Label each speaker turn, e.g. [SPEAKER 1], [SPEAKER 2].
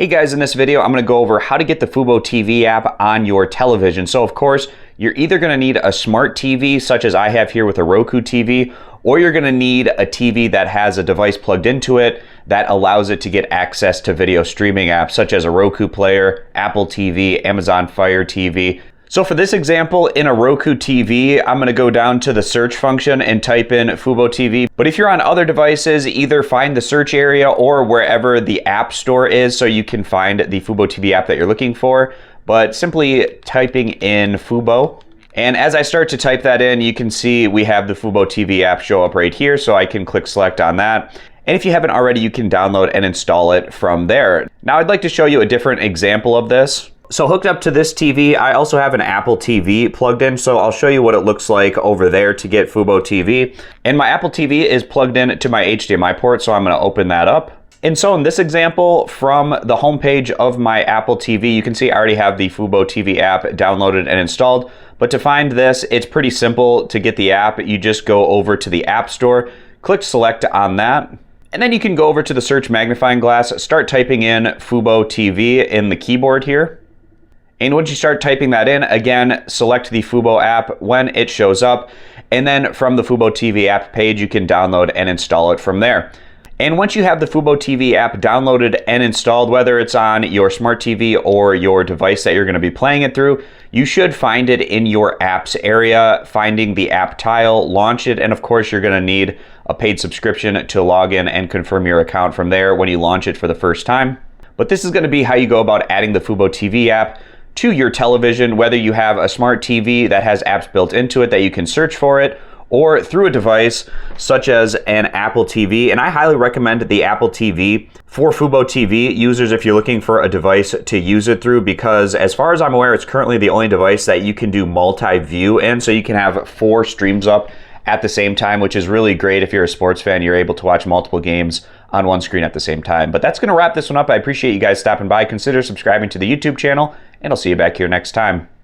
[SPEAKER 1] Hey guys, in this video I'm going to go over how to get the Fubo TV app on your television. So of course, you're either going to need a smart TV such as I have here with a Roku TV, or you're going to need a TV that has a device plugged into it that allows it to get access to video streaming apps such as a Roku player, Apple TV, Amazon Fire TV. So for this example, in a Roku TV, I'm going to go down to the search function and type in Fubo TV. But if you're on other devices, either find the search area or wherever the app store is so you can find the Fubo TV app that you're looking for. But simply typing in Fubo. And as I start to type that in, you can see we have the Fubo TV app show up right here, so I can click select on that. And if you haven't already, you can download and install it from there. Now I'd like to show you a different example of this. So hooked up to this TV, I also have an Apple TV plugged in, so I'll show you what it looks like over there to get Fubo TV. And my Apple TV is plugged in to my HDMI port, so I'm going to open that up. And so in this example, from the homepage of my Apple TV, you can see I already have the Fubo TV app downloaded and installed. But to find this, it's pretty simple to get the app. You just go over to the App Store, click select on that. And then you can go over to the search magnifying glass, start typing in Fubo TV in the keyboard here. And once you start typing that in, again, select the Fubo app when it shows up. And then from the Fubo TV app page, you can download and install it from there. And once you have the Fubo TV app downloaded and installed, whether it's on your smart TV or your device that you're going to be playing it through, you should find it in your apps area, finding the app tile, launch it, and of course you're going to need a paid subscription to log in and confirm your account from there when you launch it for the first time. But this is going to be how you go about adding the Fubo TV app to your television, whether you have a smart TV that has apps built into it that you can search for it, or through a device such as an Apple TV. And I highly recommend the Apple TV for Fubo TV users if you're looking for a device to use it through, because as far as I'm aware, it's currently the only device that you can do multi-view in, so you can have 4 streams up at the same time, which is really great if you're a sports fan. You're able to watch multiple games on one screen at the same time. But that's going to wrap this one up. I appreciate you guys stopping by. Consider subscribing to the YouTube channel, and I'll see you back here next time.